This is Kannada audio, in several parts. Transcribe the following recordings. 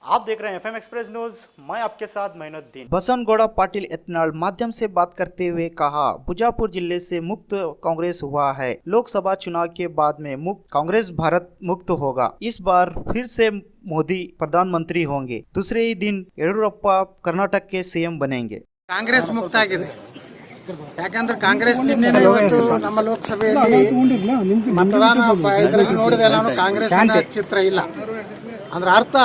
आप देख रहे हैं एफएम एक्सप्रेस न्यूज। मैं आपके साथ मैनुद्दीन। बसनगौड़ा पाटिल एथनाल माध्यम से बात करते हुए कहा, बुजापुर जिले से मुक्त कांग्रेस हुआ है। लोकसभा चुनाव के बाद में मुक्त कांग्रेस भारत मुक्त होगा। इस बार फिर से मोदी प्रधानमंत्री होंगे। दूसरे ही दिन येडियुरप्पा कर्नाटक के सीएम बनेंगे। ಕಾಂಗ್ರೆಸ್ ಮುಕ್ತ ಆಗಿದೆ. ಯಾಕಂದ್ರೆ ಕಾಂಗ್ರೆಸ್ ಚಿಹ್ನೆನೇ ಇವತ್ತು ನಮ್ಮ ಲೋಕಸಭೆಯಲ್ಲಿ ಮತದಾನ ಇದ್ರಲ್ಲಿ ನೋಡಿದೆ ನಾನು ಕಾಂಗ್ರೆಸ್ ಚಿತ್ರ ಇಲ್ಲ. ಅಂದ್ರೆ ಅರ್ಥ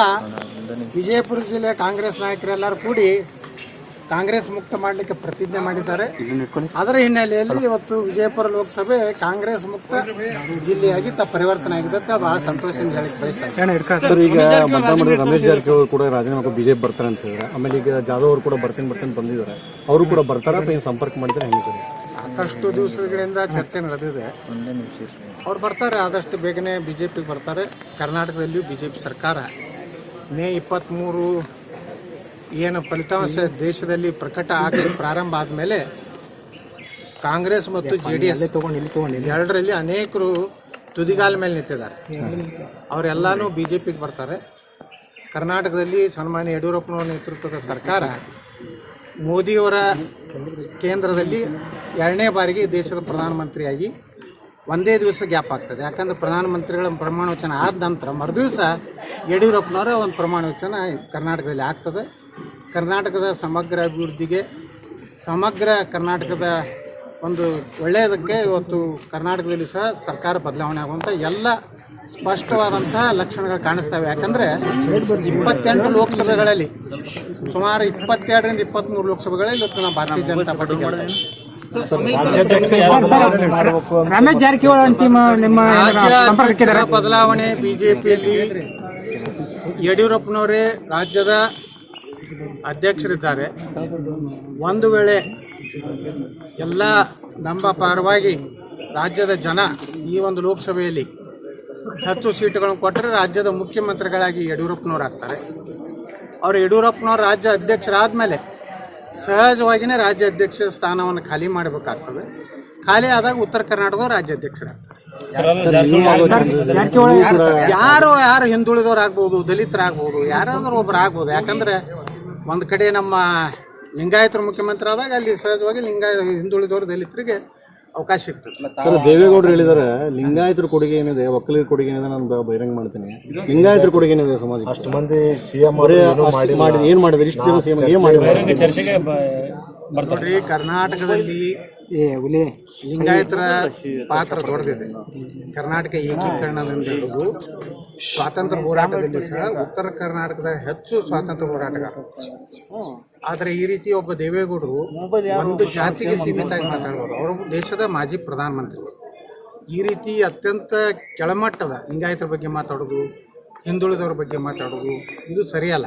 ವಿಜಯಪುರ ಜಿಲ್ಲೆ ಕಾಂಗ್ರೆಸ್ ನಾಯಕರೆಲ್ಲರೂ ಕೂಡಿ ಕಾಂಗ್ರೆಸ್ ಮುಕ್ತ ಮಾಡಲಿಕ್ಕೆ ಪ್ರತಿಜ್ಞೆ ಮಾಡಿದ್ದಾರೆ. ಅದರ ಹಿನ್ನೆಲೆಯಲ್ಲಿ ಇವತ್ತು ವಿಜಯಪುರ ಲೋಕಸಭೆ ಕಾಂಗ್ರೆಸ್ ಮುಕ್ತ ಜಿಲ್ಲೆಯಾಗಿ ಪರಿವರ್ತನೆ ಆಗಿದೆ ಅಂತ ಬಹಳ ಸಂತೋಷದಿಂದ ಹೇಳಿಕ್ಕೆ ಬಯಸ್ತಾರೆ. ಸರ್, ಈಗ ಮತದಾನ ರಮೇಶ್ ಜಾರಕಿಹೊಳಿ ಕೂಡ ರಾಜೀನಾಮೆ ಬಿಜೆಪಿ ಬರ್ತಾರೆ ಅಂತ ಹೇಳಿದ್ರೆ, ಆಮೇಲೆ ಈಗ ಜಾಧವ್ ಅವರು ಕೂಡ ಬರ್ತೀನಿ ಬಂದಿದ್ದಾರೆ. ಅವರು ಕೂಡ ಬರ್ತಾರ ಅಥವಾ ಏನು ಸಂಪರ್ಕ ಮಾಡಿದ್ರೆ ಹೆಂಗೆ ಸರ್? ಸಾಕಷ್ಟು ದಿವಸಗಳಿಂದ ಚರ್ಚೆ ನಡೆದಿದೆ. ಅವ್ರು ಬರ್ತಾರೆ, ಆದಷ್ಟು ಬೇಗನೆ ಬಿಜೆಪಿಗೆ ಬರ್ತಾರೆ. ಕರ್ನಾಟಕದಲ್ಲಿಯೂ ಬಿಜೆಪಿ ಸರ್ಕಾರ ಮೇ 23 ಏನು ಫಲಿತಾಂಶ ದೇಶದಲ್ಲಿ ಪ್ರಕಟ ಆಗಲು ಪ್ರಾರಂಭ ಆದಮೇಲೆ ಕಾಂಗ್ರೆಸ್ ಮತ್ತು JDS ಎರಡರಲ್ಲಿ ಅನೇಕರು ತುದಿಗಾಲ ಮೇಲೆ ನಿಂತಿದ್ದಾರೆ. ಅವರೆಲ್ಲಾನು ಬಿಜೆಪಿಗೆ ಬರ್ತಾರೆ. ಕರ್ನಾಟಕದಲ್ಲಿ ಸನ್ಮಾನ್ಯ ಯಡಿಯೂರಪ್ಪನವರ ನೇತೃತ್ವದ ಸರ್ಕಾರ ಮೋದಿಯವರ ಕೇಂದ್ರದಲ್ಲಿ 2ನೇ ಬಾರಿಗೆ ದೇಶದ ಪ್ರಧಾನಮಂತ್ರಿಯಾಗಿ ಒಂದೇ ದಿವಸ ಗ್ಯಾಪ್ ಆಗ್ತದೆ. ಯಾಕಂದ್ರೆ ಪ್ರಧಾನಮಂತ್ರಿಗಳ ಪ್ರಮಾಣ ವಚನ ಆದ ನಂತರ ಮರುದಿವಸ ಯಡಿಯೂರಪ್ಪನವರ ಒಂದು ಪ್ರಮಾಣ ವಚನ ಕರ್ನಾಟಕದಲ್ಲಿ ಆಗ್ತದೆ. ಕರ್ನಾಟಕದ ಸಮಗ್ರ ಅಭಿವೃದ್ಧಿಗೆ, ಸಮಗ್ರ ಕರ್ನಾಟಕದ ಒಂದು ಒಳ್ಳೆಯದಕ್ಕೆ ಇವತ್ತು ಕರ್ನಾಟಕದಲ್ಲಿ ಸಹ ಸರ್ಕಾರ ಬದಲಾವಣೆ ಆಗುವಂಥ ಎಲ್ಲ ಸ್ಪಷ್ಟವಾದಂತಹ ಲಕ್ಷಣಗಳು ಕಾಣಿಸ್ತವೆ. ಯಾಕಂದರೆ 28 ಲೋಕಸಭೆಗಳಲ್ಲಿ ಸುಮಾರು 22ರಿಂದ 23 ಲೋಕಸಭೆಗಳಲ್ಲಿ ಇವತ್ತು ನಾವು ಭಾರತೀಯ ಜನತಾ ಪಾರ್ಟಿ ರಮೇಶ್ ಜಾರಕಿಹೊಳಿ ಅಂತಿಮ ನಿಮ್ಮ ಬದಲಾವಣೆ ಬಿಜೆಪಿಯಲ್ಲಿ ಯಡಿಯೂರಪ್ಪನವರೇ ರಾಜ್ಯದ ಅಧ್ಯಕ್ಷರಿದ್ದಾರೆ. ಒಂದು ವೇಳೆ ಎಲ್ಲ ನಮ್ಮ ಪರವಾಗಿ ರಾಜ್ಯದ ಜನ ಈ ಒಂದು ಲೋಕಸಭೆಯಲ್ಲಿ ಹೆಚ್ಚು ಸೀಟುಗಳನ್ನು ಕೊಟ್ಟರೆ ರಾಜ್ಯದ ಮುಖ್ಯಮಂತ್ರಿಗಳಾಗಿ ಯಡಿಯೂರಪ್ಪನವರು ಆಗ್ತಾರೆ. ಅವರು ಯಡಿಯೂರಪ್ಪನವರು ರಾಜ್ಯ ಅಧ್ಯಕ್ಷರಾದ ಮೇಲೆ ಸಹಜವಾಗಿಯೇ ರಾಜ್ಯ ಅಧ್ಯಕ್ಷ ಸ್ಥಾನವನ್ನು ಖಾಲಿ ಮಾಡಬೇಕಾಗ್ತದೆ. ಖಾಲಿ ಆದಾಗ ಉತ್ತರ ಕರ್ನಾಟಕದ ರಾಜ್ಯಾಧ್ಯಕ್ಷರಾಗ್ತಾರೆ. ಯಾರು ಹಿಂದುಳಿದವ್ರು ಆಗ್ಬೋದು, ದಲಿತರಾಗ್ಬೋದು, ಯಾರಾದ್ರೂ ಒಬ್ರು ಆಗ್ಬೋದು. ಯಾಕಂದ್ರೆ ಒಂದು ಕಡೆ ನಮ್ಮ ಲಿಂಗಾಯತರು ಮುಖ್ಯಮಂತ್ರಿ ಆದಾಗ ಅಲ್ಲಿ ಸಹಜವಾಗಿ ಹಿಂದುಳಿದವರು ದಲಿತರಿಗೆ ಅವಕಾಶ ಸಿಗ್ತದೆ. ಸರ್, ದೇವೇಗೌಡರು ಹೇಳಿದ್ದಾರೆ ಲಿಂಗಾಯತರ ಕೊಡುಗೆ ಏನಿದೆ, ಒಕ್ಕಲಿಗರ ಕೊಡುಗೆ ಏನಿದೆ ನಾನು ಬಹಿರಂಗ ಮಾಡ್ತೀನಿ. ಲಿಂಗಾಯತರ ಕೊಡುಗೆ ಏನಿದೆ ಸಮಾಜ? ಅಷ್ಟು ಮಂದಿ ಸಿಎಂ ಏನ್ ಮಾಡಿದ್ರು? ಇಷ್ಟು ಜನ ಸಿಎಂ ಏನ್ ಮಾಡಿದ್ರು? ನೋಡ್ರಿ, ಕರ್ನಾಟಕದಲ್ಲಿ ಲಿಂಗಾಯತರ ಪಾತ್ರ ದೊಡ್ಡದಿದೆ. ಕರ್ನಾಟಕ ಏಕೀಕರಣದಿಂದ ಹಿಡಿದು ಸ್ವಾತಂತ್ರ್ಯ ಹೋರಾಟದಲ್ಲಿ ಸಹ ಉತ್ತರ ಕರ್ನಾಟಕದ ಹೆಚ್ಚು ಸ್ವಾತಂತ್ರ್ಯ ಹೋರಾಟಗಾರರು. ಆದರೆ ಈ ರೀತಿ ಒಬ್ಬ ದೇವೇಗೌಡರು ಒಂದು ಜಾತಿಗೆ ಸೀಮಿತ ಆಗಿ ಮಾತಾಡ್ಬೋದು. ಅವರು ದೇಶದ ಮಾಜಿ ಪ್ರಧಾನಮಂತ್ರಿಗಳು. ಈ ರೀತಿ ಅತ್ಯಂತ ಕೆಳಮಟ್ಟದ ಲಿಂಗಾಯತರ ಬಗ್ಗೆ ಮಾತಾಡೋದು, ಹಿಂದುಳಿದವ್ರ ಬಗ್ಗೆ ಮಾತಾಡೋದು ಇದು ಸರಿಯಲ್ಲ.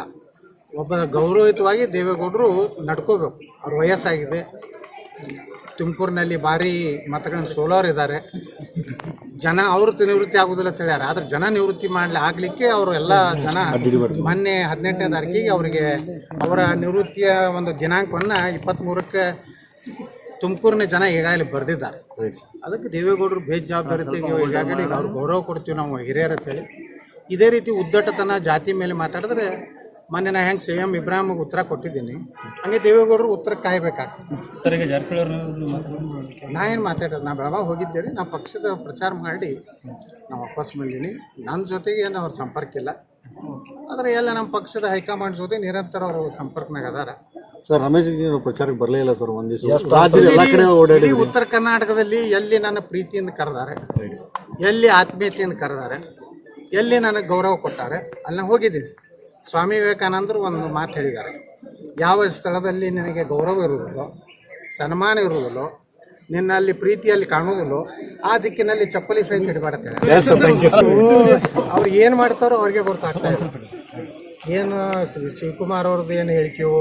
ಒಬ್ಬ ಗೌರವಯುತವಾಗಿ ದೇವೇಗೌಡರು ನಡ್ಕೋಬೇಕು. ಅವ್ರ ವಯಸ್ಸಾಗಿದೆ. ತುಮಕೂರಿನಲ್ಲಿ ಭಾರಿ ಮತಗಳನ್ನು ಸೋಲೋರಿದ್ದಾರೆ. ಜನ ಅವರು ನಿವೃತ್ತಿ ಆಗೋದಿಲ್ಲ ಅಂತ ಹೇಳ್ಯಾರ. ಆದರೆ ಜನ ನಿವೃತ್ತಿ ಆಗಲಿಕ್ಕೆ ಅವರು ಎಲ್ಲ ಜನ ಮೊನ್ನೆ 18ನೇ ತಾರೀಕಿಗೆ ಅವರಿಗೆ ಅವರ ನಿವೃತ್ತಿಯ ಒಂದು ದಿನಾಂಕವನ್ನು 23ಕ್ಕೆ ತುಮಕೂರಿನ ಜನ ಈಗಾಗಲೇ ಬರೆದಿದ್ದಾರೆ. ಅದಕ್ಕೆ ದೇವೇಗೌಡರು ಬೇಜವಾಬ್ದಾರಿತೆಗೆ ಈಗಾಗಲೇ ಅವ್ರು ಗೌರವ ಕೊಡ್ತೀವಿ ನಾವು ಹಿರಿಯರ ಅಂತೇಳಿ. ಇದೇ ರೀತಿ ಉದ್ದಟತನ ಜಾತಿ ಮೇಲೆ ಮಾತಾಡಿದ್ರೆ ಮೊನ್ನೆ ನಾ ಹೆಂಗೆ CM ಇಬ್ರಾಹಿಮ್ಗೆ ಉತ್ತರ ಕೊಟ್ಟಿದ್ದೀನಿ, ಹಂಗೆ ದೇವೇಗೌಡರು ಉತ್ತರ ಕಾಯಬೇಕಾಗ್ತದೆ. ಸರ್, ಈಗ ಜಾರಕಿಹೊಳಿ ನಾ ಏನು ಮಾತಾಡೋದು, ನಾ ಬೆಳಗಾವಿ ಹೋಗಿದ್ದೇನೆ. ನಾ ಪಕ್ಷದ ಪ್ರಚಾರ ಮಾಡಿ ನಾವು ವಾಪಸ್ ಬಂದೀನಿ. ನನ್ನ ಜೊತೆಗೆ ಏನು ಅವ್ರ ಸಂಪರ್ಕ ಇಲ್ಲ. ಆದರೆ ಎಲ್ಲ ನಮ್ಮ ಪಕ್ಷದ ಹೈಕಮಾಂಡ್ ಜೊತೆ ನಿರಂತರ ಅವರು ಸಂಪರ್ಕನಾಗ ಅದಾರ. ಸರ್, ರಮೇಶ್ ಪ್ರಚಾರಕ್ಕೆ ಬರಲೇ ಇಲ್ಲ ಸರ್. ಒಂದು ರಾಜ್ಯದ ಎಲ್ಲ ಕಡೆ ಓಡಾಡಿ ಉತ್ತರ ಕರ್ನಾಟಕದಲ್ಲಿ ಎಲ್ಲಿ ನನ್ನ ಪ್ರೀತಿಯಿಂದ ಕರೆದಾರೆ, ಎಲ್ಲಿ ಆತ್ಮೀಯತೆಯಿಂದ ಕರೆದಾರೆ, ಎಲ್ಲಿ ನನಗೆ ಗೌರವ ಕೊಟ್ಟಾರೆ ಅಲ್ಲಿ ನಾನು ಹೋಗಿದ್ದೀನಿ. ಸ್ವಾಮಿ ವಿವೇಕಾನಂದರು ಒಂದು ಮಾತು ಹೇಳಿದ್ದಾರೆ, ಯಾವ ಸ್ಥಳದಲ್ಲಿ ನಿನಗೆ ಗೌರವ ಇರುವುದಿಲ್ಲೋ, ಸನ್ಮಾನ ಇರುವುದಿಲ್ಲೋ, ನಿನ್ನಲ್ಲಿ ಪ್ರೀತಿಯಲ್ಲಿ ಕಾಣುವುದಿಲ್ಲೋ ಆ ದಿಕ್ಕಿನಲ್ಲಿ ಚಪ್ಪಲಿ ಸಹಿತ ಹಿಡಿಬಾರತ್ತೆ. ಅವ್ರು ಏನು ಮಾಡ್ತಾರೋ ಅವ್ರಿಗೆ ಗೊತ್ತಾಗ್ತಾ ಇದೆ. ಏನು ಶಿವಕುಮಾರ್ ಅವ್ರದ್ದು ಏನು ಹೇಳಿಕೆಯೋ,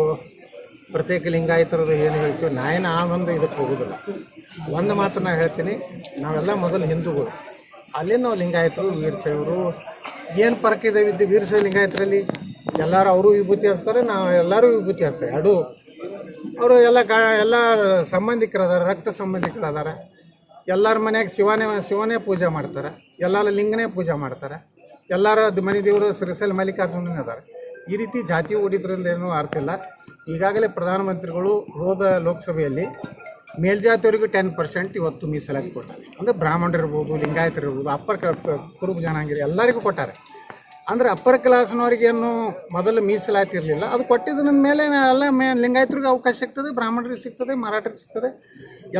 ಪ್ರತ್ಯೇಕ ಲಿಂಗಾಯತರದ್ದು ಏನು ಹೇಳಿಕೆಯೋ, ನಾಯೇನು ಆ ಒಂದು ಇದಕ್ಕೆ ಹೋಗೋದಿಲ್ಲ. ಒಂದು ಮಾತು ನಾನು ಹೇಳ್ತೀನಿ, ನಾವೆಲ್ಲ ಮೊದಲು ಹಿಂದೂಗಳು, ಅಲ್ಲಿ ನಾವು ಲಿಂಗಾಯತರು ವೀರಶೈವರು ಏನು ಫರಕ್ ಇದೆ ವೀರಶೈವ ಲಿಂಗಾಯತರಲ್ಲಿ? ಎಲ್ಲರೂ ಅವರು ವಿಭೂತಿ ಹಚ್ತಾರೆ, ನಾವು ಎಲ್ಲರೂ ವಿಭೂತಿ ಹಚ್ತಾರೆ. ಅದು ಅವರು ಎಲ್ಲ ಸಂಬಂಧಿಕರದಾರ, ರಕ್ತ ಸಂಬಂಧಿಕರದಾರ. ಎಲ್ಲರ ಮನೆಯಾಗ ಶಿವನೇ ಪೂಜೆ ಮಾಡ್ತಾರೆ, ಎಲ್ಲರ ಲಿಂಗನೇ ಪೂಜೆ ಮಾಡ್ತಾರೆ. ಎಲ್ಲರ ಮನೆ ದೇವರು ಶ್ರೀಶೈಲ ಮಲ್ಲಿಕಾರ್ಜುನ ಅದಾರೆ. ಈ ರೀತಿ ಜಾತಿ ಓಡಿದ್ರಿಂದ ಏನೂ ಅರ್ಥ ಇಲ್ಲ. ಈಗಾಗಲೇ ಪ್ರಧಾನಮಂತ್ರಿಗಳು ಹೋದ ಲೋಕಸಭೆಯಲ್ಲಿ ಮೇಲ್ಜಾತಿಯವರಿಗೂ 10% ಇವತ್ತು ಮೀಸಲಾತಿ ಕೊಟ್ಟಾರೆ. ಅಂದರೆ ಬ್ರಾಹ್ಮಣರು ಇರ್ಬೋದು, ಲಿಂಗಾಯತರು ಇರ್ಬೋದು, ಕುರುಬ ಜನಾಂಗೀರು ಎಲ್ಲರಿಗೂ ಕೊಟ್ಟಾರೆ. ಅಂದರೆ ಅಪ್ಪರ್ ಕ್ಲಾಸ್ನವ್ರಿಗೇನು ಮೊದಲು ಮೀಸಲಾತಿ ಇರಲಿಲ್ಲ, ಅದು ಕೊಟ್ಟಿದ್ದ ಮೇಲೆ ಎಲ್ಲ ಲಿಂಗಾಯತರಿಗೂ ಅವಕಾಶ ಸಿಗ್ತದೆ, ಬ್ರಾಹ್ಮಣರಿಗೆ ಸಿಗ್ತದೆ, ಮರಾಠರಿಗೆ ಸಿಗ್ತದೆ,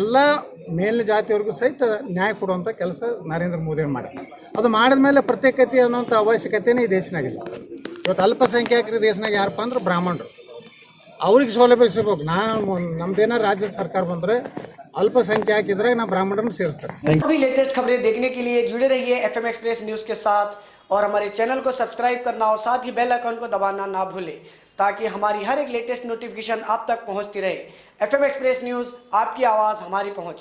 ಎಲ್ಲ ಮೇಲಿನ ಜಾತಿಯವ್ರಿಗೂ ಸಹಿತ ನ್ಯಾಯ ಕೊಡುವಂಥ ಕೆಲಸ ನರೇಂದ್ರ ಮೋದಿ ಮಾಡಿದ್ರು. ಅದು ಮಾಡಿದ ಮೇಲೆ ಪ್ರತ್ಯೇಕತೆ ಅನ್ನೋಂಥ ಅವಶ್ಯಕತೆಯೇ ಈ ದೇಶನಾಗಿಲ್ಲ. ಇವತ್ತು ಅಲ್ಪಸಂಖ್ಯಾತರು ದೇಶನಾಗ ಯಾರಪ್ಪ ಅಂದ್ರೆ ಬ್ರಾಹ್ಮಣರು, ಅವ್ರಿಗೆ ಸೌಲಭ್ಯ ಸಿಗ್ಬೇಕು. ನಮ್ದೇನಾರು ರಾಜ್ಯದ ಸರ್ಕಾರ ಬಂದರೆ ಅಲ್ಪಸಂಖ್ಯಾತಿದ್ರೆ ನಾವು ಬ್ರಾಹ್ಮಣರನ್ನು ಸೇರಿಸ್ತಾರೆ. अभी लेटेस्ट खबरें देखने के लिए जुड़े रहिए FM एक्सप्रेस न्यूज़ के साथ और हमारे चैनल को सब्सक्राइब करना और साथ ही बेल आइकन को दबाना ना भूलें ताकि हमारी हर एक लेटेस्ट नोटिफिकेशन आप तक पहुंचती रहे। FM एक्सप्रेस न्यूज़, आपकी आवाज़ हमारी पहुंच।